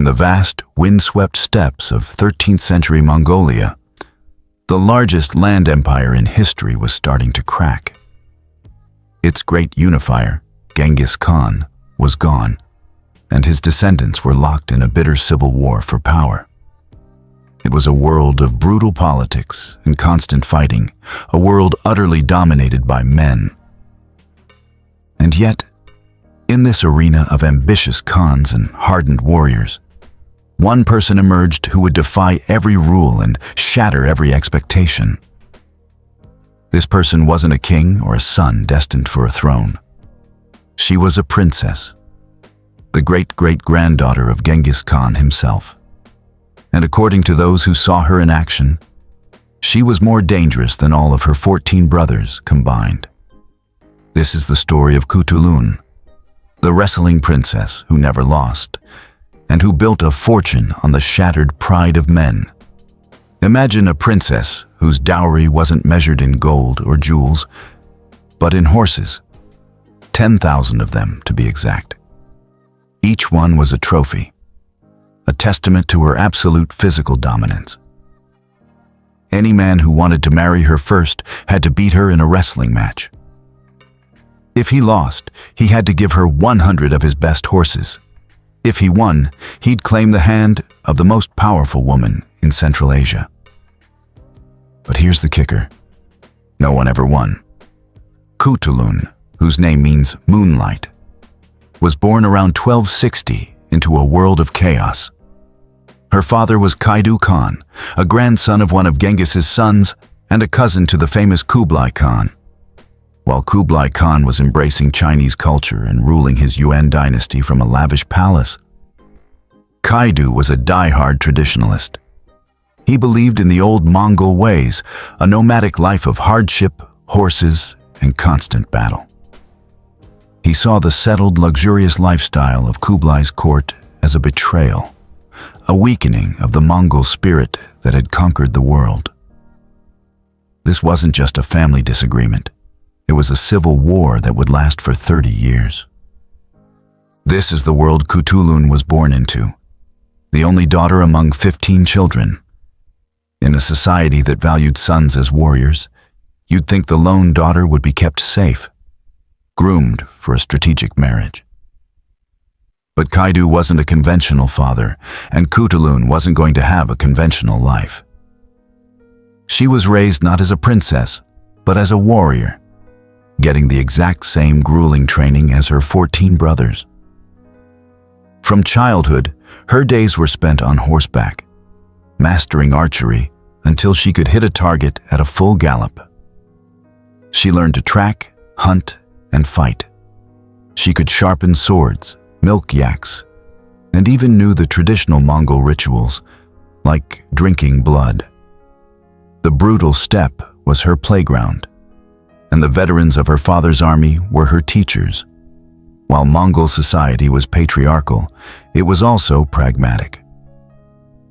In the vast, windswept steppes of 13th century Mongolia, the largest land empire in history was starting to crack. Its great unifier, Genghis Khan, was gone, and his descendants were locked in a bitter civil war for power. It was a world of brutal politics and constant fighting, a world utterly dominated by men. And yet, in this arena of ambitious khans and hardened warriors, one person emerged who would defy every rule and shatter every expectation. This person wasn't a king or a son destined for a throne. She was a princess, the great-great-granddaughter of Genghis Khan himself. And according to those who saw her in action, she was more dangerous than all of her 14 brothers combined. This is the story of Khutulun, the wrestling princess who never lost, and who built a fortune on the shattered pride of men. Imagine a princess whose dowry wasn't measured in gold or jewels, but in horses, 10,000 of them to be exact. Each one was a trophy, a testament to her absolute physical dominance. Any man who wanted to marry her first had to beat her in a wrestling match. If he lost, he had to give her 100 of his best horses. If he won, he'd claim the hand of the most powerful woman in Central Asia. But here's the kicker. No one ever won. Khutulun, whose name means moonlight, was born around 1260 into a world of chaos. Her father was Kaidu Khan, a grandson of one of Genghis's sons and a cousin to the famous Kublai Khan. While Kublai Khan was embracing Chinese culture and ruling his Yuan dynasty from a lavish palace, Kaidu was a die-hard traditionalist. He believed in the old Mongol ways, a nomadic life of hardship, horses, and constant battle. He saw the settled, luxurious lifestyle of Kublai's court as a betrayal, a weakening of the Mongol spirit that had conquered the world. This wasn't just a family disagreement. It was a civil war that would last for 30 years. This is the world Khutulun was born into, the only daughter among 15 children. In a society that valued sons as warriors, you'd think the lone daughter would be kept safe, groomed for a strategic marriage. But Kaidu wasn't a conventional father, and Khutulun wasn't going to have a conventional life. She was raised not as a princess, but as a warrior, getting the exact same grueling training as her 14 brothers. From childhood, her days were spent on horseback, mastering archery until she could hit a target at a full gallop. She learned to track, hunt, and fight. She could sharpen swords, milk yaks, and even knew the traditional Mongol rituals, like drinking blood. The brutal steppe was her playground, and the veterans of her father's army were her teachers. While Mongol society was patriarchal, it was also pragmatic.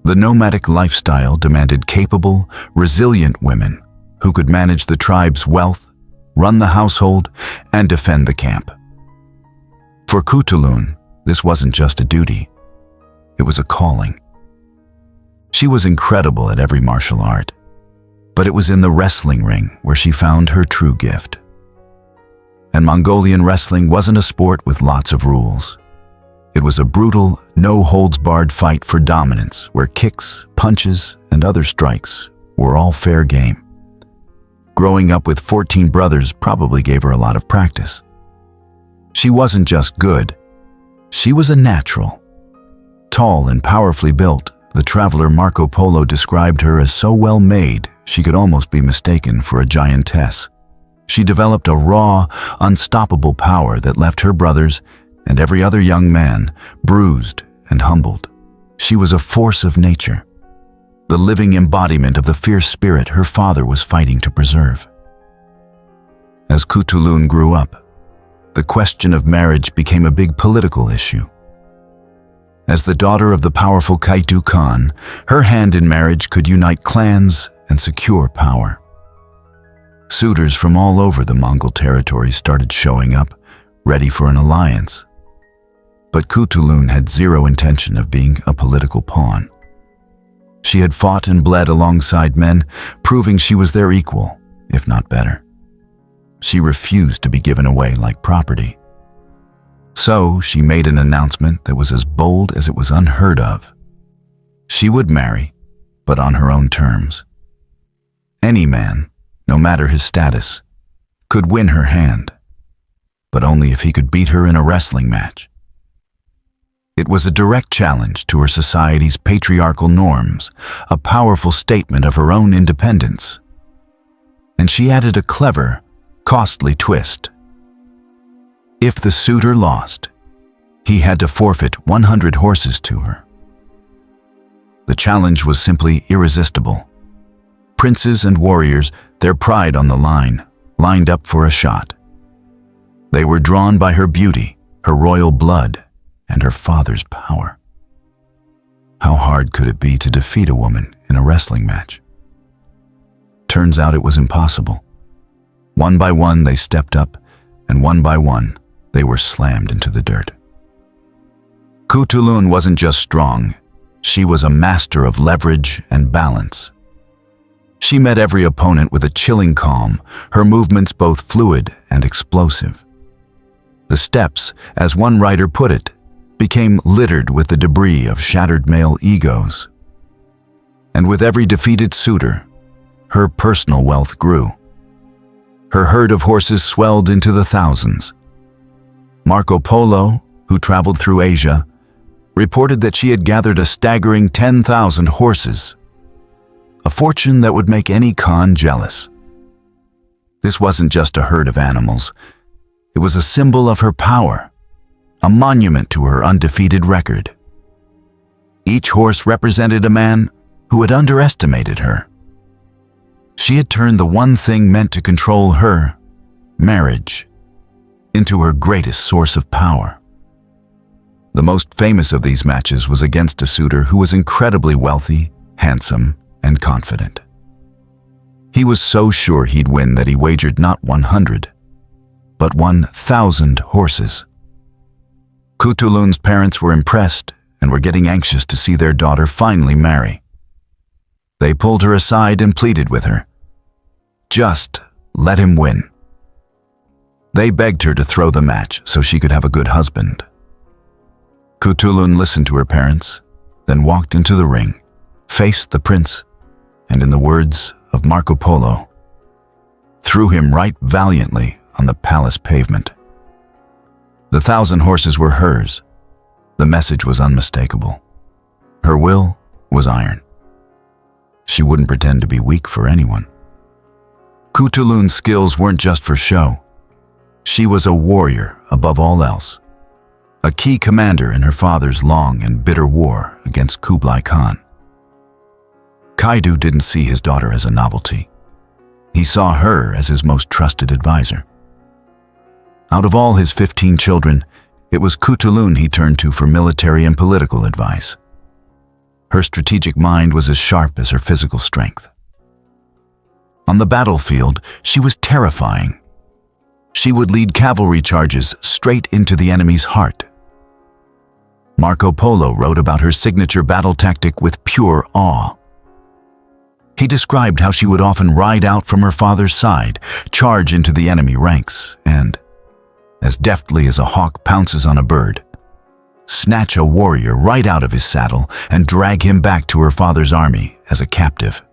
The nomadic lifestyle demanded capable, resilient women who could manage the tribe's wealth, run the household, and defend the camp. For Khutulun, this wasn't just a duty. It was a calling. She was incredible at every martial art, but it was in the wrestling ring where she found her true gift. And Mongolian wrestling wasn't a sport with lots of rules. It was a brutal, no-holds-barred fight for dominance where kicks, punches, and other strikes were all fair game. Growing up with 14 brothers probably gave her a lot of practice. She wasn't just good, she was a natural. Tall and powerfully built, the traveler Marco Polo described her as so well-made she could almost be mistaken for a giantess. She developed a raw, unstoppable power that left her brothers and every other young man bruised and humbled. She was a force of nature, the living embodiment of the fierce spirit her father was fighting to preserve. As Khutulun grew up, the question of marriage became a big political issue. As the daughter of the powerful Kaidu Khan, her hand in marriage could unite clans and secure power. Suitors from all over the Mongol territory started showing up, ready for an alliance. But Khutulun had zero intention of being a political pawn. She had fought and bled alongside men, proving she was their equal, if not better. She refused to be given away like property. So she made an announcement that was as bold as it was unheard of. She would marry, but on her own terms. Any man, no matter his status, could win her hand, but only if he could beat her in a wrestling match. It was a direct challenge to her society's patriarchal norms, a powerful statement of her own independence. And she added a clever, costly twist. If the suitor lost, he had to forfeit 100 horses to her. The challenge was simply irresistible. Princes and warriors, their pride on the line, lined up for a shot. They were drawn by her beauty, her royal blood, and her father's power. How hard could it be to defeat a woman in a wrestling match? Turns out it was impossible. One by one they stepped up, and one by one they were slammed into the dirt. Khutulun wasn't just strong, she was a master of leverage and balance. She met every opponent with a chilling calm, her movements both fluid and explosive. The steps, as one writer put it, became littered with the debris of shattered male egos. And with every defeated suitor, her personal wealth grew. Her herd of horses swelled into the thousands. Marco Polo, who traveled through Asia, reported that she had gathered a staggering 10,000 horses, a fortune that would make any Khan jealous. This wasn't just a herd of animals. It was a symbol of her power, a monument to her undefeated record. Each horse represented a man who had underestimated her. She had turned the one thing meant to control her, marriage, into her greatest source of power. The most famous of these matches was against a suitor who was incredibly wealthy, handsome, and confident. He was so sure he'd win that he wagered not 100, but 1,000 horses. Khutulun's parents were impressed and were getting anxious to see their daughter finally marry. They pulled her aside and pleaded with her. Just let him win. They begged her to throw the match so she could have a good husband. Khutulun listened to her parents, then walked into the ring, faced the prince, and in the words of Marco Polo, threw him right valiantly on the palace pavement. The 1,000 horses were hers. The message was unmistakable. Her will was iron. She wouldn't pretend to be weak for anyone. Khutulun's skills weren't just for show. She was a warrior above all else, a key commander in her father's long and bitter war against Kublai Khan. Kaidu didn't see his daughter as a novelty. He saw her as his most trusted advisor. Out of all his 15 children, it was Khutulun he turned to for military and political advice. Her strategic mind was as sharp as her physical strength. On the battlefield, she was terrifying. She would lead cavalry charges straight into the enemy's heart. Marco Polo wrote about her signature battle tactic with pure awe. He described how she would often ride out from her father's side, charge into the enemy ranks, and, as deftly as a hawk pounces on a bird, snatch a warrior right out of his saddle and drag him back to her father's army as a captive.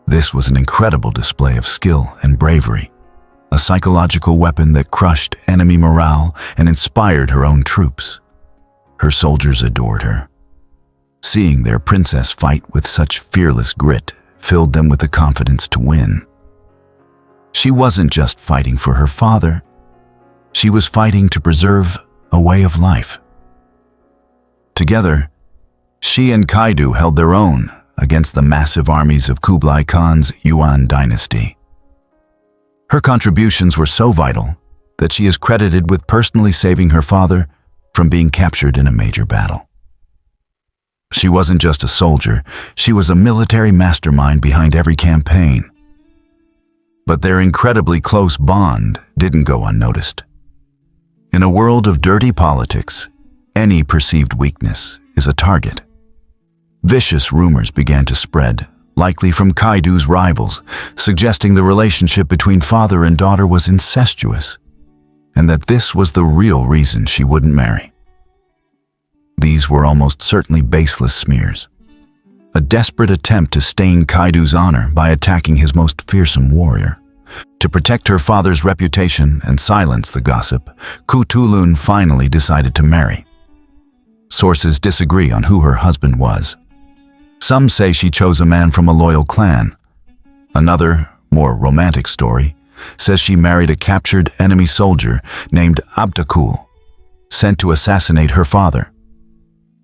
This was an incredible display of skill and bravery, a psychological weapon that crushed enemy morale and inspired her own troops. Her soldiers adored her. Seeing their princess fight with such fearless grit filled them with the confidence to win. She wasn't just fighting for her father. She was fighting to preserve a way of life. Together, she and Kaidu held their own against the massive armies of Kublai Khan's Yuan dynasty. Her contributions were so vital that she is credited with personally saving her father from being captured in a major battle. She wasn't just a soldier, she was a military mastermind behind every campaign. But their incredibly close bond didn't go unnoticed. In a world of dirty politics, Any perceived weakness is a target. Vicious rumors began to spread, likely from Kaidu's rivals, suggesting the relationship between father and daughter was incestuous, and that this was the real reason she wouldn't marry. These were almost certainly baseless smears, a desperate attempt to stain Kaidu's honor by attacking his most fearsome warrior. To protect her father's reputation and silence the gossip, Khutulun finally decided to marry. Sources disagree on who her husband was. Some say she chose a man from a loyal clan. Another, more romantic story, says she married a captured enemy soldier named Abdakul, sent to assassinate her father.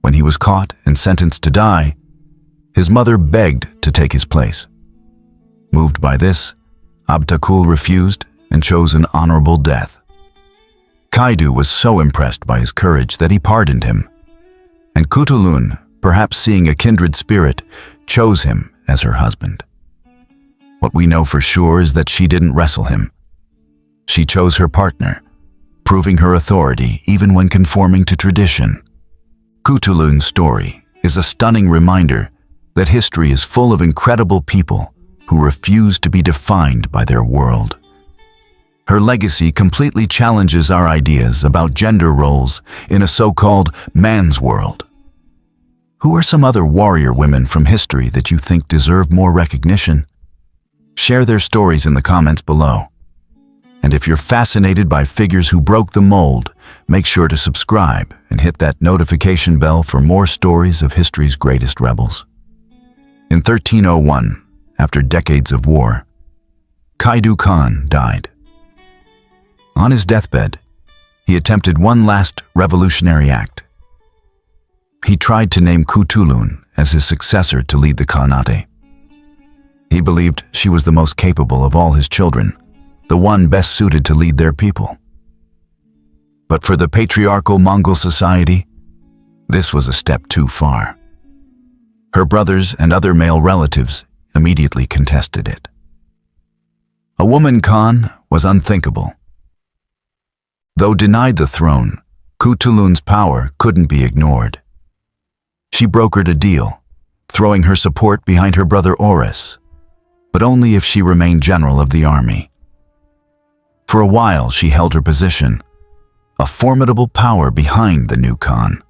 When he was caught and sentenced to die, his mother begged to take his place. Moved by this, Abdakul refused and chose an honorable death. Kaidu was so impressed by his courage that he pardoned him, and Khutulun, perhaps seeing a kindred spirit, chose him as her husband. What we know for sure is that she didn't wrestle him. She chose her partner, proving her authority even when conforming to tradition. Khutulun's story is a stunning reminder that history is full of incredible people who refuse to be defined by their world. Her legacy completely challenges our ideas about gender roles in a so-called man's world. Who are some other warrior women from history that you think deserve more recognition? Share their stories in the comments below. And if you're fascinated by figures who broke the mold, make sure to subscribe and hit that notification bell for more stories of history's greatest rebels. In 1301, after decades of war, Genghis Khan died. On his deathbed, he attempted one last revolutionary act. He tried to name Khutulun as his successor to lead the Khanate. He believed she was the most capable of all his children, the one best suited to lead their people. But for the patriarchal Mongol society, this was a step too far. Her brothers and other male relatives immediately contested it. A woman Khan was unthinkable. Though denied the throne, Khutulun's power couldn't be ignored. She brokered a deal, throwing her support behind her brother Oris, but only if she remained general of the army. For a while she held her position, a formidable power behind the new Khan.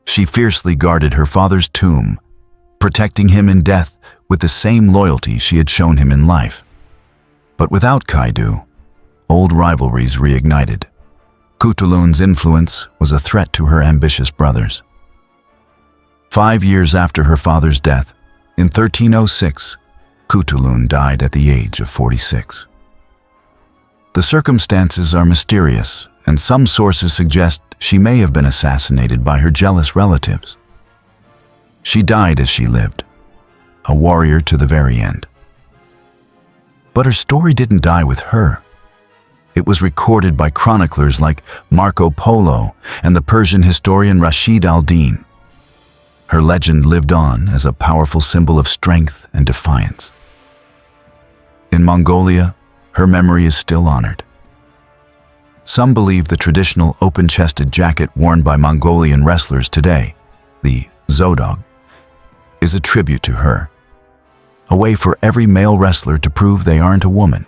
She fiercely guarded her father's tomb, protecting him in death with the same loyalty she had shown him in life. But without Kaidu, old rivalries reignited. Khutulun's influence was a threat to her ambitious brothers. 5 years after her father's death, in 1306, Khutulun died at the age of 46. The circumstances are mysterious, and some sources suggest she may have been assassinated by her jealous relatives. She died as she lived, a warrior to the very end. But her story didn't die with her. It was recorded by chroniclers like Marco Polo and the Persian historian Rashid al-Din. Her legend lived on as a powerful symbol of strength and defiance. In Mongolia, her memory is still honored. Some believe the traditional open-chested jacket worn by Mongolian wrestlers today, the zodog, is a tribute to her, a way for every male wrestler to prove they aren't a woman,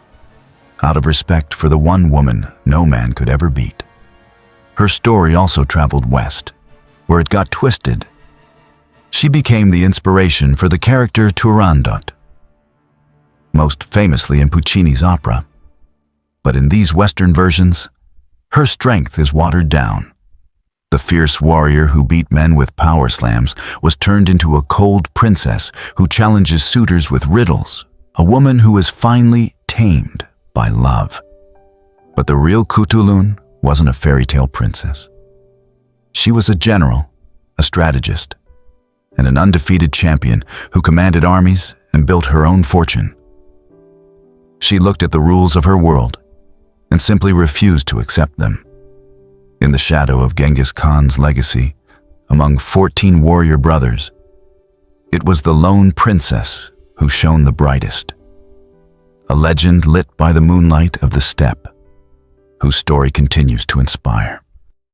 out of respect for the one woman no man could ever beat. Her story also traveled west, where it got twisted. She became the inspiration for the character Turandot, most famously in Puccini's opera. But in these Western versions, her strength is watered down. The fierce warrior who beat men with power slams was turned into a cold princess who challenges suitors with riddles, a woman who is finally tamed by love. But the real Khutulun wasn't a fairy tale princess. She was a general, a strategist, and an undefeated champion who commanded armies and built her own fortune. She looked at the rules of her world and simply refused to accept them. In the shadow of Genghis Khan's legacy, among 14 warrior brothers, it was the lone princess who shone the brightest. A legend lit by the moonlight of the steppe, whose story continues to inspire.